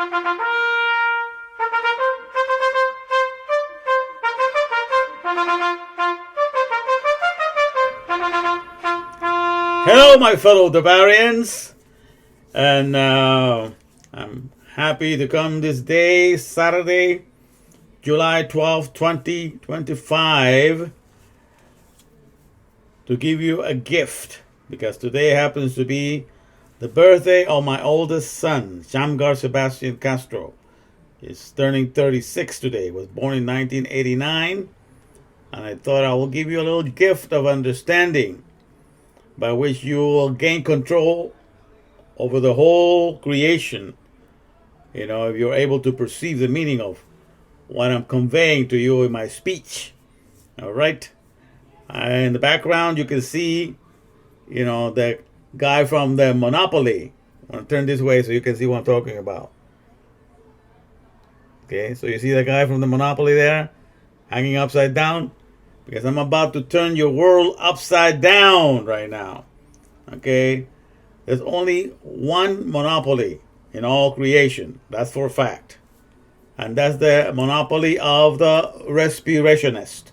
Hello, my fellow Davarians, and I'm happy to come this day, Saturday, July 12th, 2025, to give you a gift, because today happens to be the birthday of my oldest son, Shamgar Sebastian Castro. He's turning 36 today. He was born in 1989, and I thought I will give you a little gift of understanding by which you will gain control over the whole creation. You know, if you're able to perceive the meaning of what I'm conveying to you in my speech. All right. In the background, you can see, you know, the guy from the Monopoly. I'm going to turn this way so you can see what I'm talking about. Okay, so you see the guy from the Monopoly there, hanging upside down? Because I'm about to turn your world upside down right now. Okay? There's only one monopoly in all creation. That's for a fact. And that's the monopoly of the respirationists.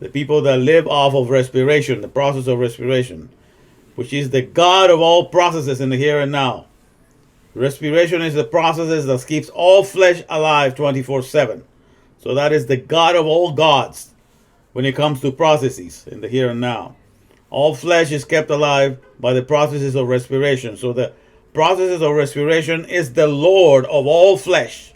The people that live off of respiration, the process of respiration, which is the God of all processes in the here and now. Respiration is the processes that keeps all flesh alive 24/7. So that is the God of all gods. When it comes to processes in the here and now, all flesh is kept alive by the processes of respiration. So the processes of respiration is the Lord of all flesh.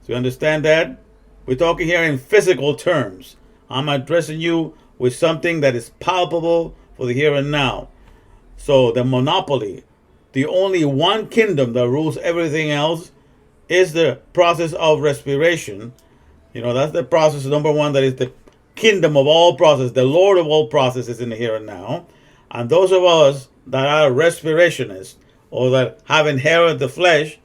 So you understand that? We're talking here in physical terms. I'm addressing you with something that is palpable for the here and now. So the monopoly, the only one kingdom that rules everything else, is the process of respiration. You know, that's the process number one, that is the kingdom of all processes, the Lord of all processes in the here and now. And those of us that are respirationists, or that have inherited the flesh,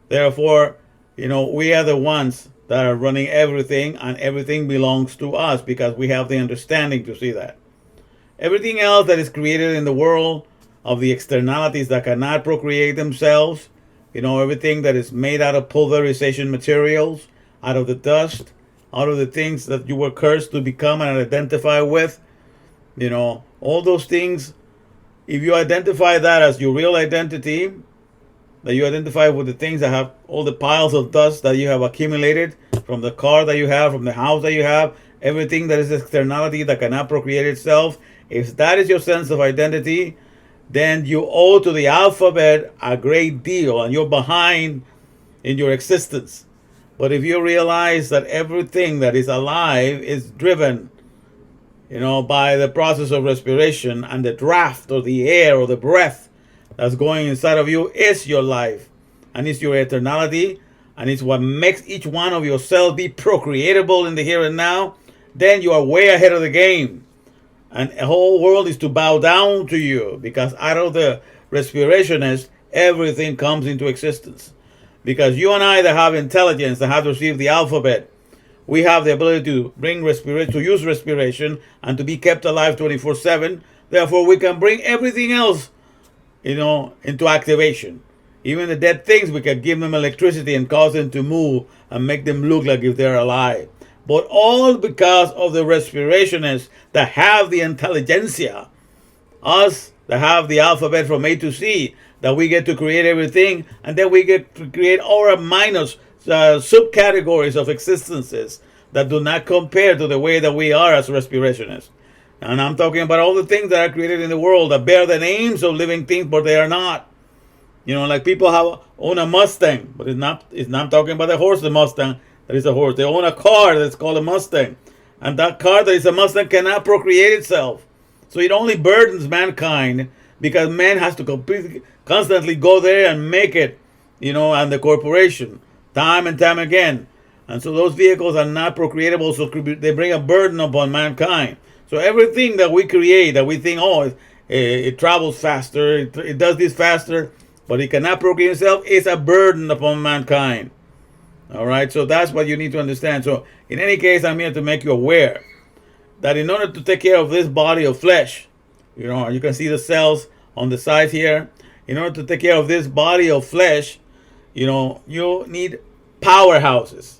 therefore, you know, we are the ones that are running everything, and everything belongs to us because we have the understanding to see that. Everything else that is created in the world of the externalities that cannot procreate themselves, you know, everything that is made out of pulverization materials, out of the dust, out of the things that you were cursed to become and identify with, you know, all those things, if you identify that as your real identity, that you identify with the things that have all the piles of dust that you have accumulated from the car that you have, from the house that you have, everything that is externality that cannot procreate itself, if that is your sense of identity, then you owe to the alphabet a great deal, and you're behind in your existence. But if you realize that everything that is alive is driven, you know, by the process of respiration, and the draft or the air or the breath that's going inside of you is your life, and it's your eternality, and it's what makes each one of your cells be procreatable in the here and now, then you are way ahead of the game. And the whole world is to bow down to you, because out of the respirationists, everything comes into existence. Because you and I that have intelligence, that have received the alphabet, we have the ability to bring respiration, to use respiration, and to be kept alive 24/7. Therefore, we can bring everything else, you know, into activation. Even the dead things, we can give them electricity and cause them to move and make them look like if they're alive. But all because of the respirationists that have the intelligentsia, us that have the alphabet from A to Z, that we get to create everything, and then we get to create all minus subcategories of existences that do not compare to the way that we are as respirationists. And I'm talking about all the things that are created in the world that bear the names of living things, but they are not. You know, like people own a Mustang, but it's not I'm talking about the horse, the Mustang, that is a horse. They own a car that's called a Mustang. And that car that is a Mustang cannot procreate itself. So it only burdens mankind, because man has to constantly go there and make it, you know, and the corporation, time and time again. And so those vehicles are not procreatable, so they bring a burden upon mankind. So everything that we create, that we think, oh, it travels faster, it does this faster, but it cannot procreate itself, is a burden upon mankind. All right, so that's what you need to understand. So in any case, I'm here to make you aware that in order to take care of this body of flesh, you know, you can see the cells on the side here. In order to take care of this body of flesh, you need powerhouses.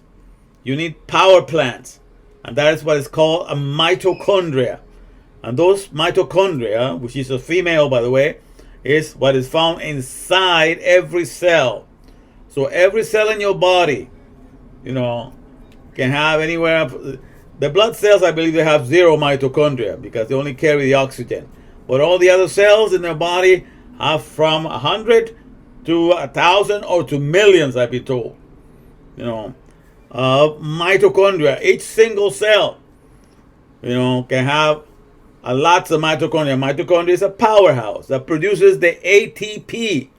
You need power plants. And that is what is called a mitochondria. And those mitochondria, which is a female, by the way, is what is found inside every cell. So every cell in your body, can have anywhere. The blood cells, I believe, they have 0 mitochondria because they only carry the oxygen. But all the other cells in their body have from 100 to 1,000 or to millions, I've been told. Mitochondria. Each single cell, can have lots of mitochondria. Mitochondria is a powerhouse that produces the ATP.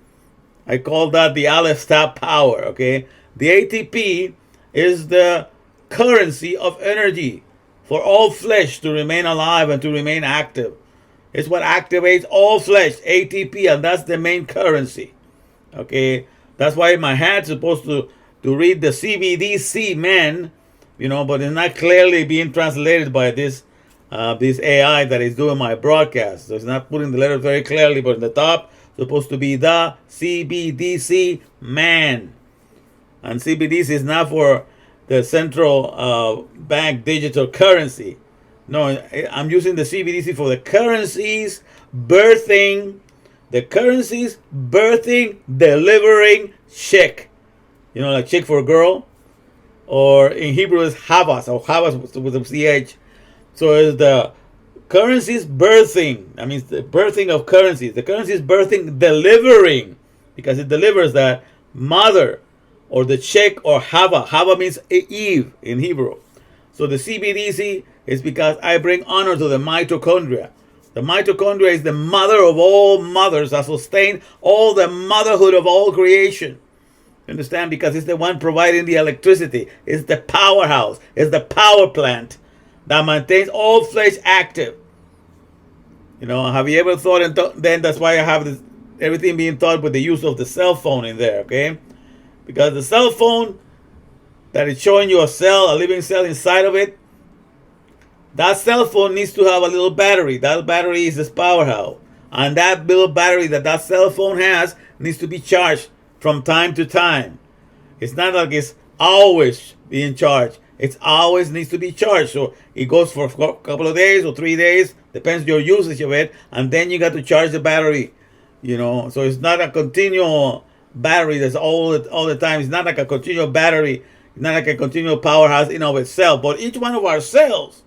I call that the allosteric power. Okay, the ATP is the currency of energy for all flesh to remain alive and to remain active. It's what activates all flesh, ATP, and that's the main currency. Okay, that's why my hand's supposed to read the CBDC, man, but it's not clearly being translated by this AI that is doing my broadcast. So it's not putting the letters very clearly, but in the top, it's supposed to be the CBDC, man. And CBDC is not for the central bank digital currency. No, I'm using the CBDC for the currencies birthing, delivering chick. Like chick for a girl, or in Hebrew is Havas, or Havas with a CH. So it's the currencies birthing. That means the birthing of currencies. The currencies birthing, delivering, because it delivers that mother, or the chick, or Hava. Hava means Eve in Hebrew. So the CBDC is because I bring honor to the mitochondria. The mitochondria is the mother of all mothers that sustain all the motherhood of all creation. Understand? Because it's the one providing the electricity. It's the powerhouse. It's the power plant that maintains all flesh active. Have you ever thought, then that's why I have this, everything being taught with the use of the cell phone in there, okay? Because the cell phone that is showing you a cell, a living cell inside of it, that cell phone needs to have a little battery. That battery is this powerhouse. And that little battery that cell phone has needs to be charged from time to time. It's not like it's always being charged. It always needs to be charged. So it goes for a couple of days or 3 days, depends your usage of it, and then you got to charge the battery. So it's not a continual battery that's all the time. It's not like a continual battery. It's not like a continual powerhouse in of itself. But each one of our cells,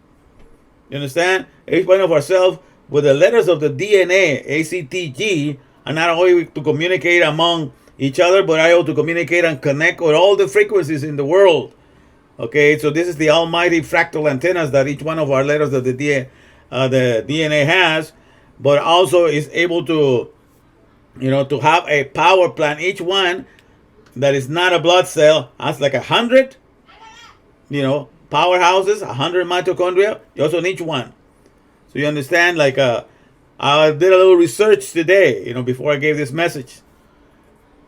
you understand? Each one of our cells with the letters of the DNA, ACTG, are not only to communicate among each other, but I ought to communicate and connect with all the frequencies in the world. Okay, so this is the almighty fractal antennas that each one of our letters of the DNA has, but also is able to, to have a power plant. Each one that is not a blood cell has like 100, powerhouses, 100 mitochondria. You also need one. So you understand, like, I did a little research today, before I gave this message,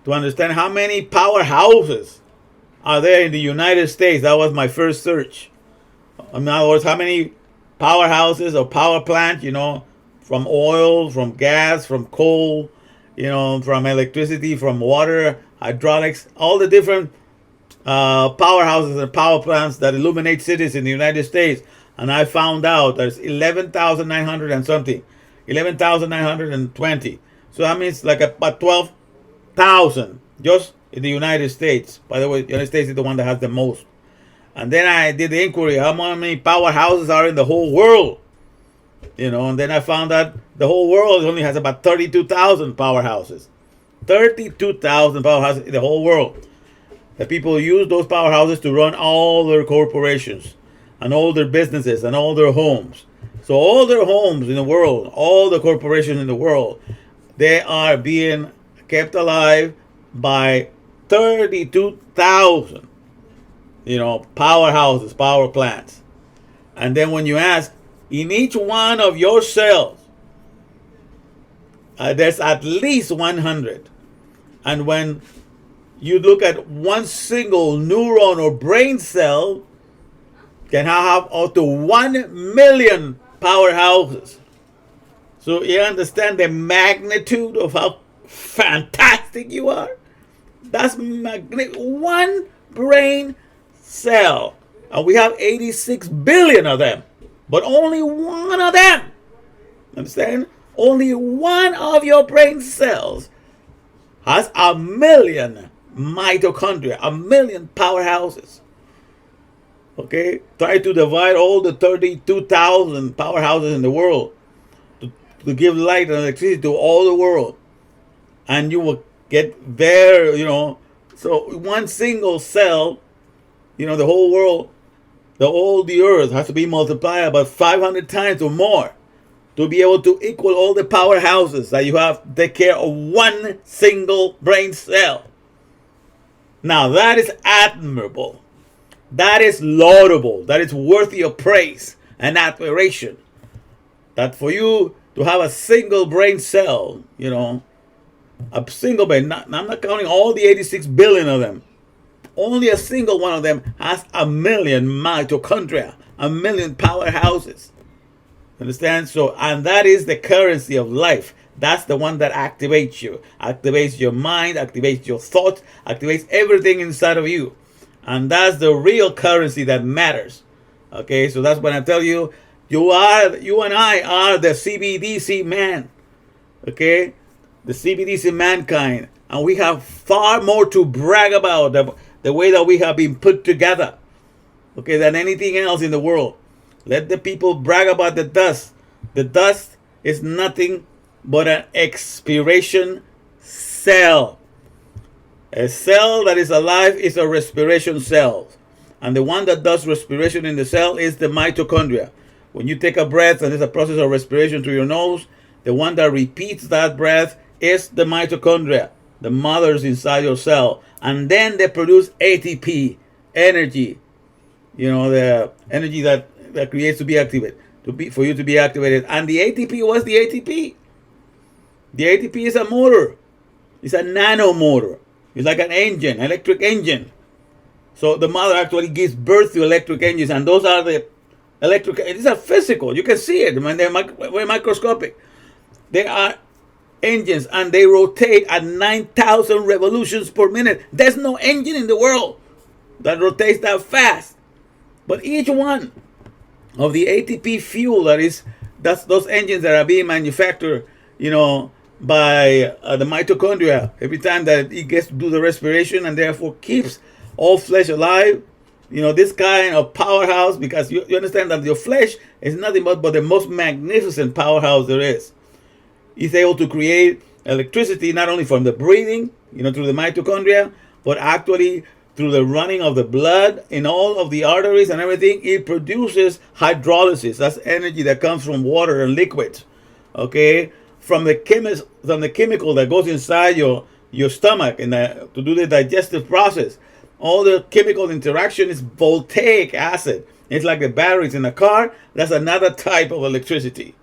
to understand how many powerhouses are there in the United States. That was my first search. In other words, how many powerhouses or power plants, from oil, from gas, from coal, from electricity, from water, hydraulics, all the different powerhouses and power plants that illuminate cities in the United States. And I found out there's 11,900 and something, 11,920. So that means like about 12,000 just in the United States. By the way, the United States is the one that has the most. And then I did the inquiry, how many powerhouses are in the whole world? And then I found that the whole world only has about 32,000 powerhouses. 32,000 powerhouses in the whole world. The people use those powerhouses to run all their corporations and all their businesses and all their homes. So all their homes in the world, all the corporations in the world, they are being kept alive by 32,000, powerhouses, power plants. And then when you ask, in each one of your cells, there's at least 100. And when you look at one single neuron or brain cell, can have up to 1 million powerhouses. So you understand the magnitude of how fantastic you are? That's magnificent. One brain cell. And we have 86 billion of them. But only one of them. Understand? Only one of your brain cells has 1,000,000 mitochondria, 1,000,000 powerhouses. Okay? Try to divide all the 32,000 powerhouses in the world to give light and electricity to all the world. And you will get there, So one single cell, the whole world, the earth has to be multiplied about 500 times or more to be able to equal all the powerhouses that you have to take care of one single brain cell. Now that is admirable. That is laudable. That is worthy of praise and admiration. That for you to have a single brain cell, a single brain, I'm not counting all the 86 billion of them. Only a single one of them has 1,000,000 mitochondria, 1,000,000 powerhouses. Understand? So, and that is the currency of life. That's the one that activates you, activates your mind, activates your thoughts, activates everything inside of you. And that's the real currency that matters. Okay, so that's when I tell you, you and I are the CBDC man. Okay, the CBDC mankind. And we have far more to brag about the way that we have been put together. Okay, than anything else in the world. Let the people brag about the dust. The dust is nothing but an expiration cell. A cell that is alive is a respiration cell. And the one that does respiration in the cell is the mitochondria. When you take a breath and there's a process of respiration through your nose, the one that repeats that breath is the mitochondria, the mothers inside your cell. And then they produce ATP, energy. The energy that creates to be activated, for you to be activated. And the ATP, what's the ATP? The ATP is a motor. It's a nanomotor. It's like an engine, electric engine. So the mother actually gives birth to electric engines, and those are the electric. These are physical. You can see it when they're microscopic. They are engines, and they rotate at 9,000 revolutions per minute. There's no engine in the world that rotates that fast. But each one of the ATP fuel that's those engines that are being manufactured, by the mitochondria every time that it gets to do the respiration, and therefore keeps all flesh alive. This kind of powerhouse, because you understand that your flesh is nothing but the most magnificent powerhouse there is. It's able to create electricity not only from the breathing, through the mitochondria, but actually through the running of the blood in all of the arteries and everything. It produces hydrolysis. That's energy that comes from water and liquids. Okay, from the chemical that goes inside your stomach and to do the digestive process. All the chemical interaction is voltaic acid. It's like the batteries in a car. That's another type of electricity.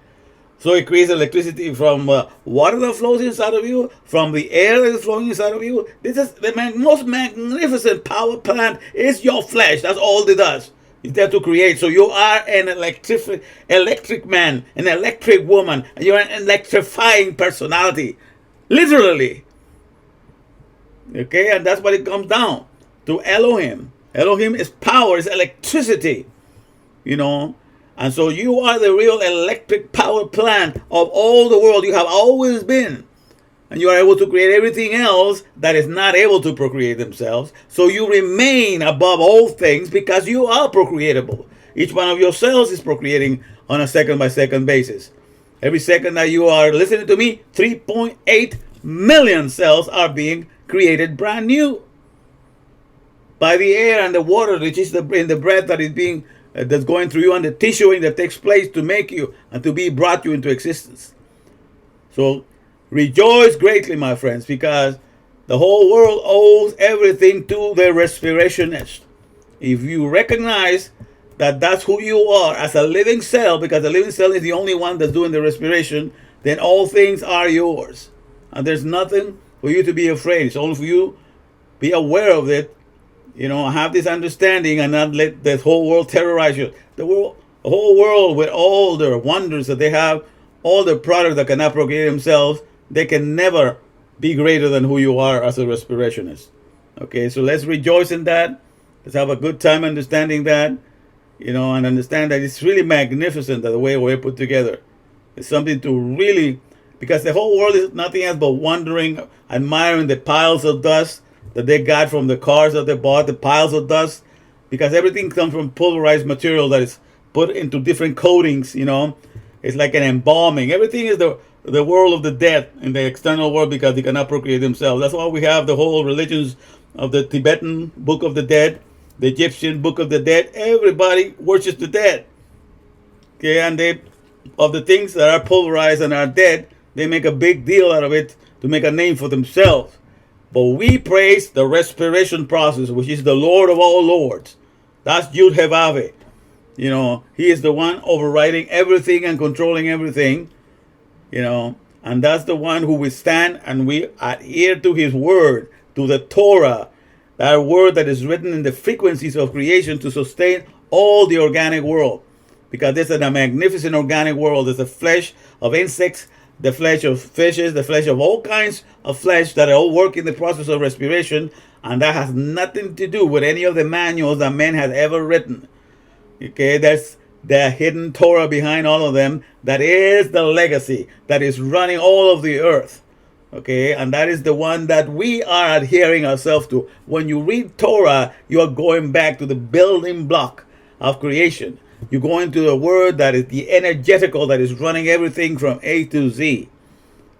So it creates electricity from water that flows inside of you, from the air that is flowing inside of you. This is the most magnificent power plant is your flesh. That's all it does. It's there to create. So you are an electric man, an electric woman. And you're an electrifying personality. Literally. Okay, and that's what it comes down to. Elohim. Elohim is power, is electricity. And so you are the real electric power plant of all the world. You have always been. And you are able to create everything else that is not able to procreate themselves. So you remain above all things because you are procreatable. Each one of your cells is procreating on a second-by-second basis. Every second that you are listening to me, 3.8 million cells are being created brand new by the air and the water, which is in the breath that is being that's going through you, and the tissuing that takes place to make you and to be brought you into existence. So rejoice greatly, my friends, because the whole world owes everything to the respirationist. If you recognize that that's who you are as a living cell, because the living cell is the only one that's doing the respiration, then all things are yours. And there's nothing for you to be afraid. It's only for you be aware of it, have this understanding and not let the whole world terrorize you. The whole world with all their wonders that they have, all the products that cannot procreate themselves, they can never be greater than who you are as a respirationist. Okay, so let's rejoice in that. Let's have a good time understanding that, and understand that it's really magnificent that the way we're put together. It's something to really, because the whole world is nothing else but wondering, admiring the piles of dust that they got from the cars that they bought, the piles of dust, because everything comes from pulverized material that is put into different coatings. It's like an embalming. Everything is the world of the dead in the external world, because they cannot procreate themselves. That's why we have the whole religions of the Tibetan Book of the Dead, the Egyptian Book of the Dead. Everybody worships the dead. Okay, and of the things that are pulverized and are dead, they make a big deal out of it to make a name for themselves. But we praise the respiration process, which is the Lord of all lords. That's Yud Hevave. He is the one overriding everything and controlling everything. And that's the one who we stand and we adhere to his word, to the Torah, that word that is written in the frequencies of creation to sustain all the organic world. Because there's a magnificent organic world. There's the flesh of insects, the flesh of fishes, the flesh of all kinds of flesh that all work in the process of respiration. And that has nothing to do with any of the manuals that man has ever written. Okay, there's the hidden Torah behind all of them. That is the legacy that is running all of the earth. Okay, and that is the one that we are adhering ourselves to. When you read Torah, you are going back to the building block of creation. You're going to the word that is the energetical that is running everything from A to Z.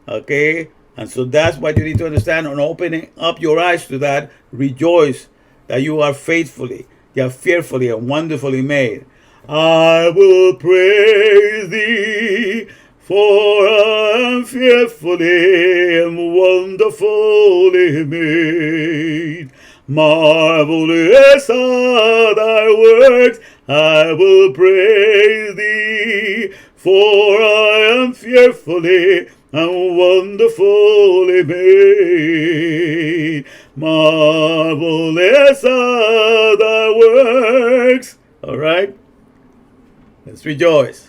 Okay? And so that's what you need to understand. And opening up your eyes to that, rejoice that you are fearfully and wonderfully made. I will praise thee, for I am fearfully and wonderfully made. Marvelous are thy works, I will praise thee, for I am fearfully and wonderfully made. Marvelous are thy works. All right? Let's rejoice.